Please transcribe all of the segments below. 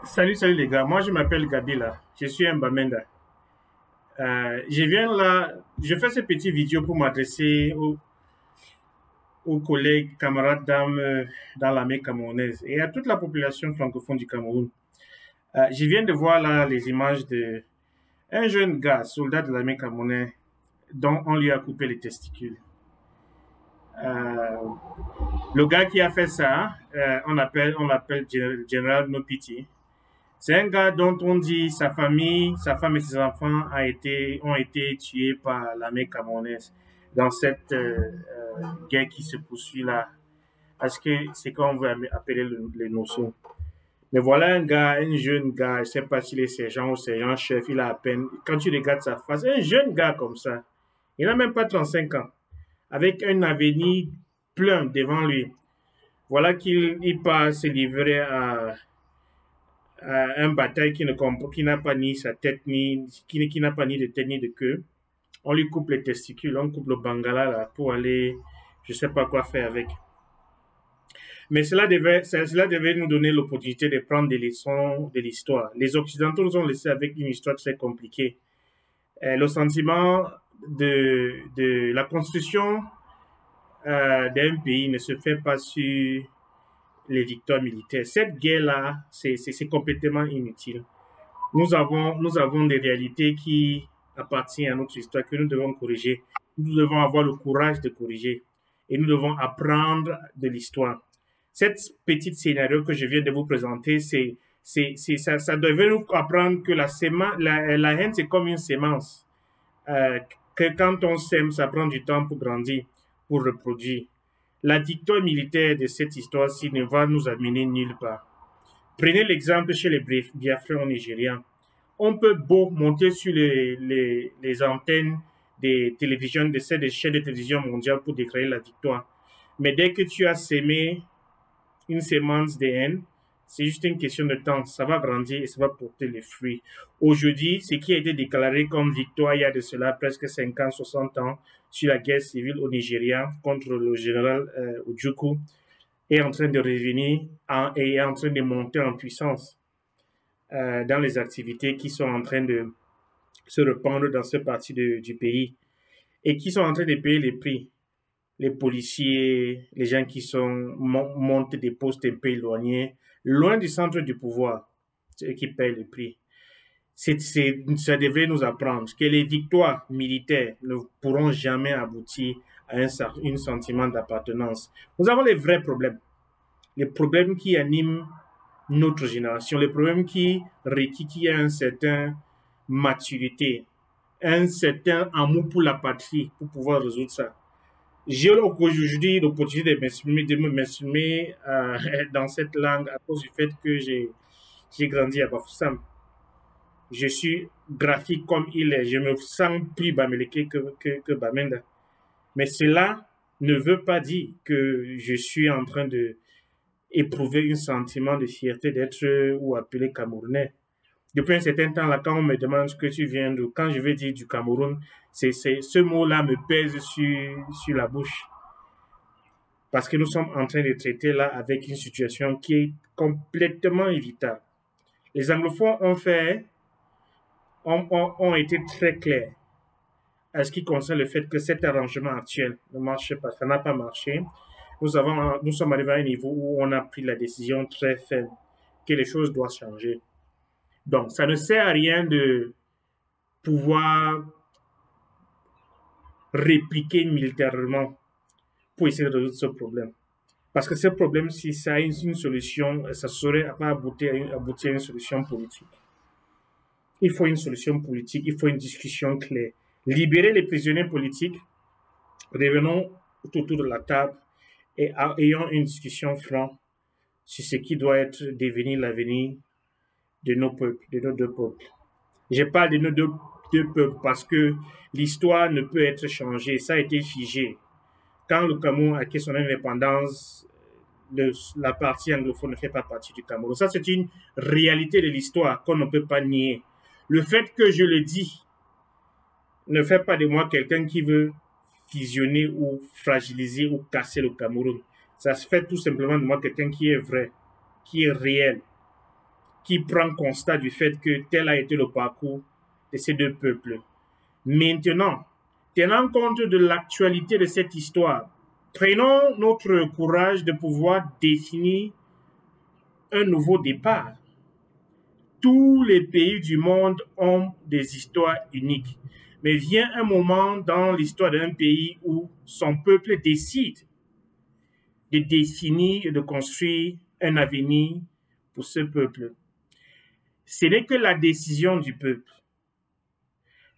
Salut les gars, moi je m'appelle Gabila, je suis un Bamenda. Je viens là, je fais cette petite vidéo pour m'adresser aux collègues, camarades d'armes dans l'armée camerounaise et à toute la population francophone du Cameroun. Je viens de voir là les images de un jeune gars, soldat de l'armée camerounaise, dont on lui a coupé les testicules. Euh, le gars qui a fait ça, on l'appelle Général Nopiti. C'est un gars dont on dit sa famille, sa femme et ses enfants ont été tués par l'armée camerounaise dans cette guerre qui se poursuit là. Parce que c'est qu'on veut appeler les notions. Mais voilà un gars, un jeune gars, je ne sais pas s'il est sergent ou sergent-chef, il a à peine, quand tu regardes sa face, un jeune gars comme ça, il n'a même pas 35 ans, avec un avenir plein devant lui. Voilà qu'il part se livrer à un bataille qui n'a pas ni sa tête, qui n'a pas ni de tête ni de queue. On lui coupe les testicules, on coupe le bangala là, pour aller, je sais pas quoi faire avec. Mais cela devait nous donner l'opportunité de prendre des leçons de l'histoire. Les Occidentaux nous ont laissé avec une histoire très compliquée. Le sentiment de la construction d'un pays ne se fait pas sur les victoires militaires. Cette guerre-là, c'est complètement inutile. Nous avons des réalités qui appartiennent à notre histoire que nous devons corriger. Nous devons avoir le courage de corriger et nous devons apprendre de l'histoire. Cette petite scénario que je viens de vous présenter, ça devait nous apprendre que la haine, c'est comme une sémence. Que quand on sème, ça prend du temps pour grandir, pour reproduire. La victoire militaire de cette histoire-ci ne va nous amener nulle part. Prenez l'exemple chez les Biafrans au Nigeria. On peut beau monter sur les antennes des télévisions, des chaînes de télévision mondiales pour déclarer la victoire. Mais dès que tu as sémé une sémence de haine, c'est juste une question de temps. Ça va grandir et ça va porter les fruits. Aujourd'hui, ce qui a été déclaré comme victoire il y a de cela presque 50, 60 ans sur la guerre civile au Nigeria contre le général Ojukwu est en train de revenir et est en train de monter en puissance dans les activités qui sont en train de se répandre dans cette partie du pays et qui sont en train de payer les prix. Les policiers, les gens qui montent des postes un peu éloignés, loin du centre du pouvoir, c'est eux qui payent le prix. Ça devrait nous apprendre que les victoires militaires ne pourront jamais aboutir à un sentiment d'appartenance. Nous avons les vrais problèmes. Les problèmes qui animent notre génération, les problèmes qui requièrent qu'il y ait une certaine maturité, un certain amour pour la patrie pour pouvoir résoudre ça. J'ai aujourd'hui l'opportunité de m'exprimer dans cette langue à cause du fait que j'ai grandi à Bafoussam. Je suis graphique comme il est. Je me sens plus Bamileke que Bamenda. Mais cela ne veut pas dire que je suis en train de éprouver un sentiment de fierté d'être ou appelé Camerounais. Depuis un certain temps, là, quand on me demande ce que tu viens de, quand je vais dire du Cameroun, ce mot-là me pèse sur la bouche. Parce que nous sommes en train de traiter là avec une situation qui est complètement évitable. Les anglophones ont été très clairs à ce qui concerne le fait que cet arrangement actuel ne marche pas, ça n'a pas marché. Nous sommes arrivés à un niveau où on a pris la décision très ferme que les choses doivent changer. Donc, ça ne sert à rien de pouvoir répliquer militairement pour essayer de résoudre ce problème. Parce que ce problème, si ça a une solution, ça saurait aboutir à une solution politique. Il faut une solution politique, il faut une discussion claire. Libérer les prisonniers politiques, revenons autour de la table et ayons une discussion franche sur ce qui doit être devenir l'avenir de nos peuples, de nos deux peuples. Je parle de nos deux peuples parce que l'histoire ne peut être changée, ça a été figé. Quand le Cameroun a acquis son indépendance, la partie anglophone ne fait pas partie du Cameroun. Ça, c'est une réalité de l'histoire qu'on ne peut pas nier. Le fait que je le dis ne fait pas de moi quelqu'un qui veut fusionner ou fragiliser ou casser le Cameroun. Ça se fait tout simplement de moi quelqu'un qui est vrai, qui est réel. qui prend constat du fait que tel a été le parcours de ces deux peuples. Maintenant, tenant compte de l'actualité de cette histoire, prenons notre courage de pouvoir définir un nouveau départ. Tous les pays du monde ont des histoires uniques. Mais vient un moment dans l'histoire d'un pays où son peuple décide de définir et de construire un avenir pour ce peuple. Ce n'est que la décision du peuple,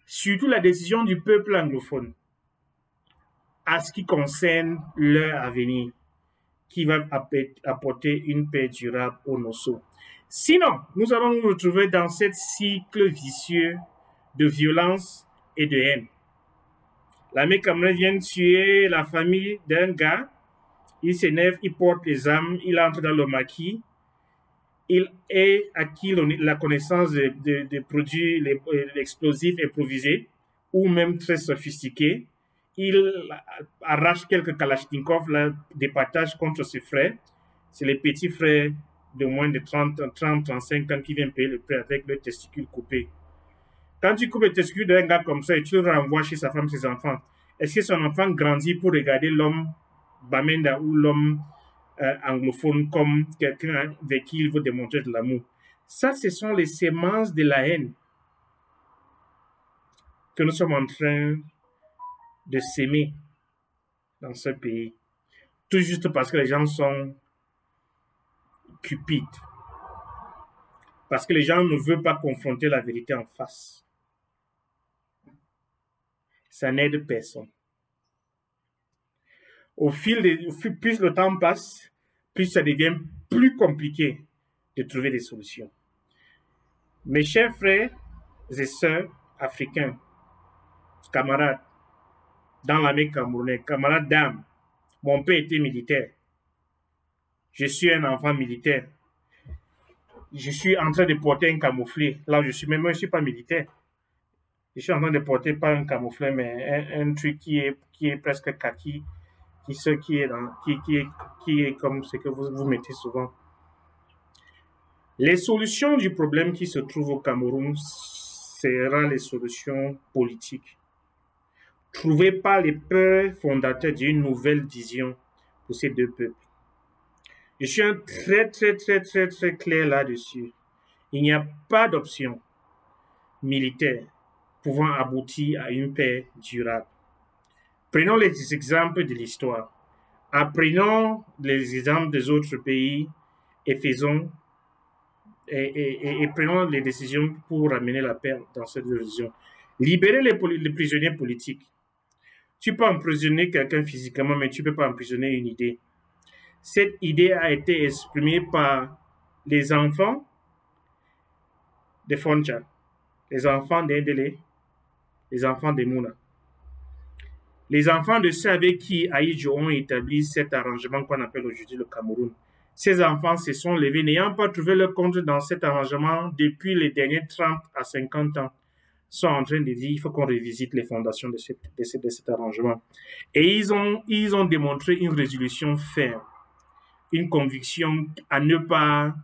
surtout la décision du peuple anglophone, à ce qui concerne leur avenir, qui va apporter une paix durable au Nosso. Sinon, nous allons nous retrouver dans ce cycle vicieux de violence et de haine. L'armée camerounaise vient tuer la famille d'un gars, il s'énerve, il porte les armes, il entre dans le maquis, il est acquis la connaissance de produits explosifs improvisés ou même très sophistiqués. Il arrache quelques kalachnikovs, des partages contre ses frères. C'est les petits frères de moins de 30-35 ans qui viennent payer le prix avec leurs testicules coupés. Quand tu coupes les testicules d'un gars comme ça et tu le renvoies chez sa femme, ses enfants, est-ce que son enfant grandit pour regarder l'homme Bamenda ou l'homme anglophone comme quelqu'un avec qui il veut démontrer de l'amour? Ça, ce sont les semences de la haine que nous sommes en train de s'aimer dans ce pays. Tout juste parce que les gens sont cupides. Parce que les gens ne veulent pas confronter la vérité en face. Ça n'aide personne. Plus le temps passe, plus ça devient plus compliqué de trouver des solutions. Mes chers frères et sœurs africains, camarades, dans l'armée camerounaise, camarades d'âme, mon père était militaire. Je suis un enfant militaire. Je suis en train de porter un camouflé. Là où je suis, même moi, je ne suis pas militaire. Je suis en train de porter pas un camouflé, mais un truc qui est presque kaki, qui est comme ce que vous mettez souvent. Les solutions du problème qui se trouve au Cameroun seront les solutions politiques. Trouvées par les pères fondateurs d'une nouvelle vision pour ces deux peuples. Je suis très clair là-dessus. Il n'y a pas d'option militaire pouvant aboutir à une paix durable. Prenons les exemples de l'histoire. Apprenons les exemples des autres pays et faisons et prenons les décisions pour ramener la paix dans cette région. Libérer les prisonniers politiques. Tu peux emprisonner quelqu'un physiquement, mais tu ne peux pas emprisonner une idée. Cette idée a été exprimée par les enfants de Foncha, les enfants d'Endele, les enfants de Mouna. Les enfants de ceux avec qui Aïdjo ont établi cet arrangement qu'on appelle aujourd'hui le Cameroun. Ces enfants se sont levés, n'ayant pas trouvé leur compte dans cet arrangement depuis les derniers 30 à 50 ans, sont en train de dire qu'il faut qu'on revisite les fondations de cet arrangement. Et ils ont démontré une résolution ferme, une conviction à ne pas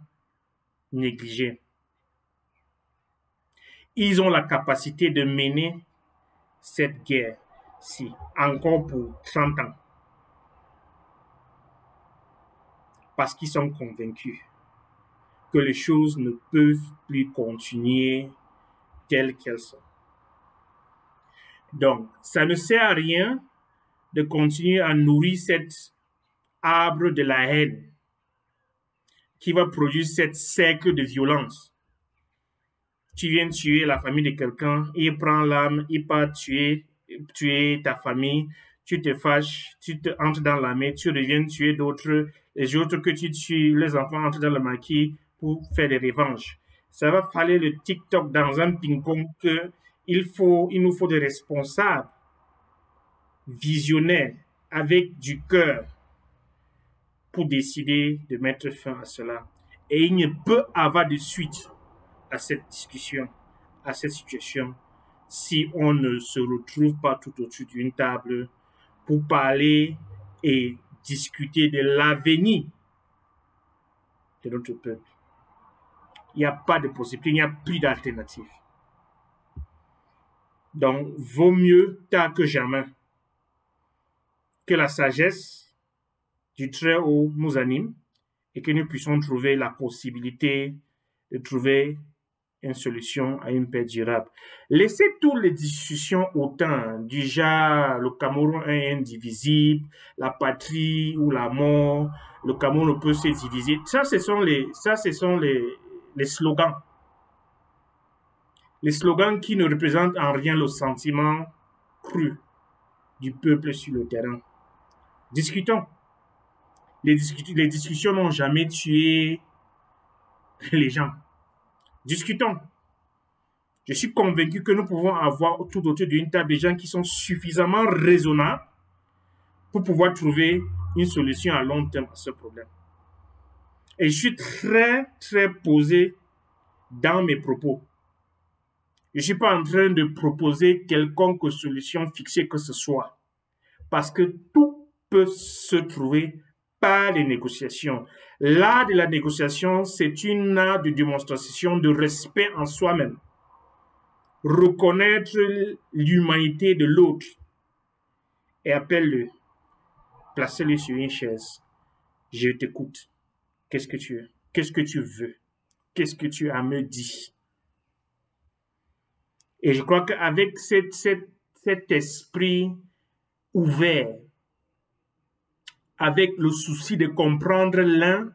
négliger. Ils ont la capacité de mener cette guerre-ci encore pour 30 ans. Parce qu'ils sont convaincus que les choses ne peuvent plus continuer telles qu'elles sont. Donc, ça ne sert à rien de continuer à nourrir cet arbre de la haine qui va produire cette cercle de violence. Tu viens tuer la famille de quelqu'un, il prend l'arme, il part tuer ta famille, tu te fâches, tu entres dans l'armée, tu reviens tuer d'autres, les autres que tu tues, les enfants entrent dans le maquis pour faire des revanches. Ça va falloir le TikTok dans un ping-pong il nous faut des responsables visionnaires avec du cœur pour décider de mettre fin à cela. Et il ne peut avoir de suite à cette discussion, à cette situation, si on ne se retrouve pas tout autour d'une table pour parler et discuter de l'avenir de notre peuple. Il n'y a pas de possibilité, il n'y a plus d'alternative. Donc, vaut mieux tard que jamais que la sagesse du Très-Haut nous anime et que nous puissions trouver la possibilité de trouver une solution à une paix durable. Laissez toutes les discussions autant, du genre le Cameroun est indivisible, la patrie ou la mort, le Cameroun ne peut se diviser. Ça, ce sont les slogans. Les slogans qui ne représentent en rien le sentiment cru du peuple sur le terrain. Discutons. Les discussions n'ont jamais tué les gens. Discutons. Je suis convaincu que nous pouvons avoir tout autour d'une table des gens qui sont suffisamment raisonnables pour pouvoir trouver une solution à long terme à ce problème. Et je suis très, très posé dans mes propos. Je ne suis pas en train de proposer quelconque solution fixée que ce soit. Parce que tout peut se trouver par les négociations. L'art de la négociation, c'est une art de démonstration de respect en soi-même. Reconnaître l'humanité de l'autre et appelle-le, placez-le sur une chaise. Je t'écoute. Qu'est-ce que tu veux? Qu'est-ce que tu veux? Qu'est-ce que tu as à me dire? Et je crois qu'avec cet esprit ouvert, avec le souci de comprendre l'un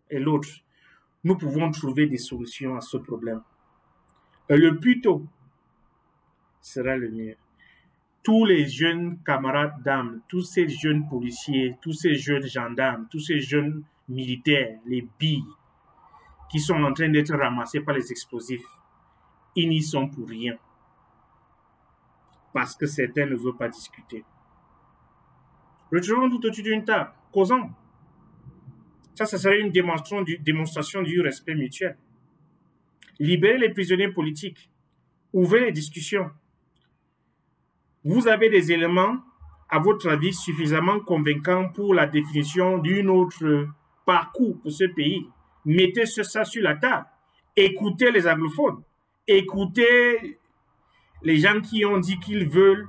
et l'autre, nous pouvons trouver des solutions à ce problème. Et le plus tôt sera le mieux. Tous les jeunes camarades d'armes, tous ces jeunes policiers, tous ces jeunes gendarmes, tous ces jeunes militaires, les billes, qui sont en train d'être ramassés par les explosifs, ils n'y sont pour rien. Parce que certains ne veulent pas discuter. Retrouvons tout autour d'une table, causons. Ça serait une démonstration du respect mutuel. Libérez les prisonniers politiques. Ouvrez les discussions. Vous avez des éléments, à votre avis, suffisamment convaincants pour la définition d'un autre parcours pour ce pays. Mettez ça sur la table. Écoutez les anglophones. Écoutez les gens qui ont dit qu'ils veulent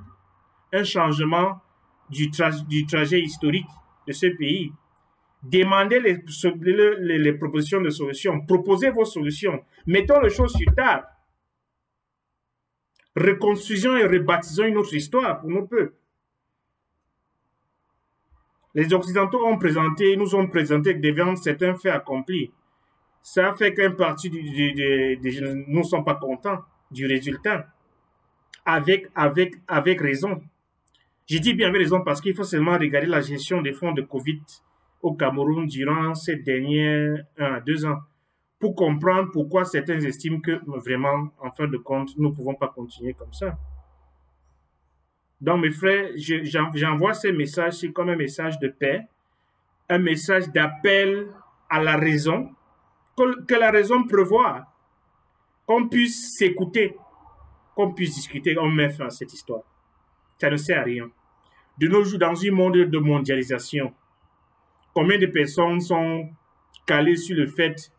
un changement du trajet historique de ce pays. Demandez les propositions de solutions. Proposez vos solutions. Mettons les choses sur table. Reconstruisons et rebaptisons une autre histoire pour nos peuples. Les Occidentaux nous ont présenté devant certains faits accomplis. Ça fait qu'un parti nous ne sommes pas contents du résultat. Avec raison. Je dis bien avec raison parce qu'il faut seulement regarder la gestion des fonds de Covid au Cameroun durant ces derniers 1 à 2 ans pour comprendre pourquoi certains estiment que vraiment, en fin de compte, nous ne pouvons pas continuer comme ça. Donc, mes frères, j'envoie ces messages comme un message de paix, un message d'appel à la raison, que la raison prévoit, qu'on puisse s'écouter, qu'on puisse discuter, on met fin à cette histoire. Ça ne sert à rien. De nos jours, dans un monde de mondialisation, combien de personnes sont calées sur le fait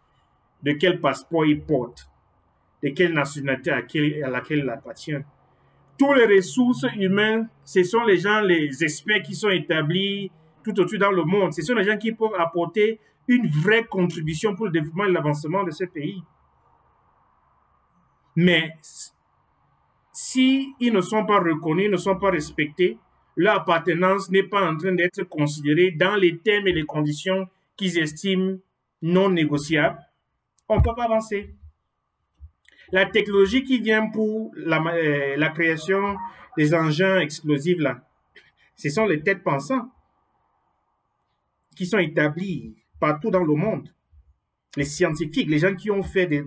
de quel passeport ils portent, de quelle nationalité à laquelle il appartient. Tous les ressources humaines, ce sont les gens, les experts qui sont établis tout autour dans le monde. Ce sont les gens qui peuvent apporter une vraie contribution pour le développement et l'avancement de ce pays. Mais si ils ne sont pas reconnus, ne sont pas respectés, leur appartenance n'est pas en train d'être considérée dans les termes et les conditions qu'ils estiment non négociables, on ne peut pas avancer. La technologie qui vient pour la création des engins explosifs, là, ce sont les têtes pensantes qui sont établies partout dans le monde. Les scientifiques, les gens qui ont fait des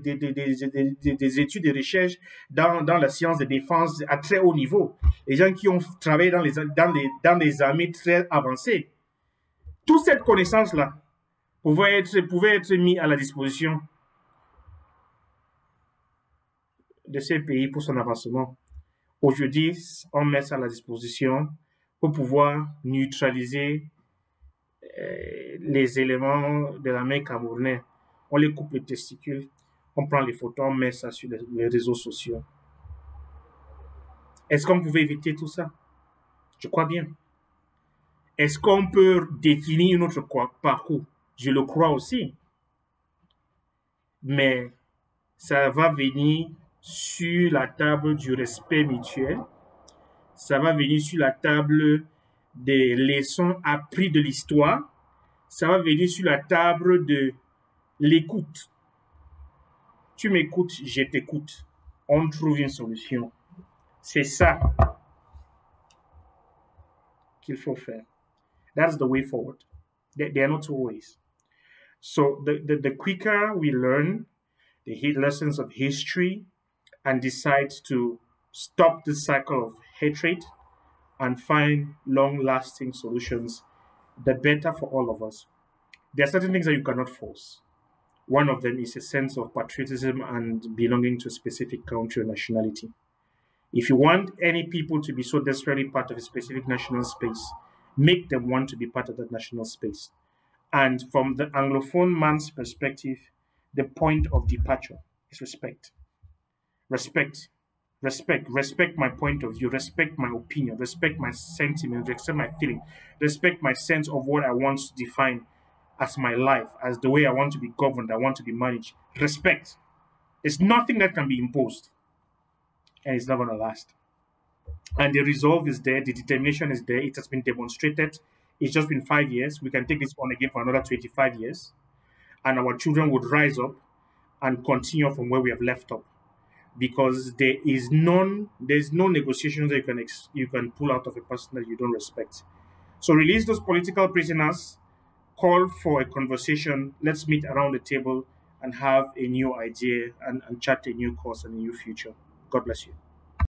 études de recherche dans la science de défense à très haut niveau, les gens qui ont travaillé dans les armées très avancées. Toute cette connaissance-là pouvait être mise à la disposition de ces pays pour son avancement. Aujourd'hui, on met ça à la disposition pour pouvoir neutraliser les éléments de l'armée camerounaise. On les coupe les testicules, On prend les photos, on met ça sur les réseaux sociaux. Est-ce qu'on pouvait éviter tout ça? Je crois bien. Est-ce qu'on peut définir notre parcours? Je le crois aussi. Mais ça va venir sur la table du respect mutuel. Ça va venir sur la table des leçons apprises de l'histoire. Ça va venir sur la table de l'écoute. Tu m'écoutes, je t'écoute. On trouve une solution. C'est ça qu'il faut faire. That's the way forward. There are no two ways. So the quicker we learn the lessons of history and decide to stop the cycle of hatred and find long-lasting solutions, the better for all of us. There are certain things that you cannot force. One of them is a sense of patriotism and belonging to a specific country or nationality. If you want any people to be so desperately part of a specific national space, make them want to be part of that national space. And from the Anglophone man's perspective, the point of departure is respect. Respect. Respect my point of view, respect my opinion, respect my sentiment, respect my feeling, respect my sense of what I want to define as my life, as the way I want to be governed, I want to be managed. Respect. There's nothing that can be imposed, and it's not going to last. And the resolve is there, the determination is there, it has been demonstrated. It's just been 5 years. We can take this on again for another 25 years, and our children would rise up and continue from where we have left off. Because there's no negotiations that you can pull out of a person that you don't respect. So release those political prisoners, call for a conversation, let's meet around the table and have a new idea and chart a new course and a new future. God bless you.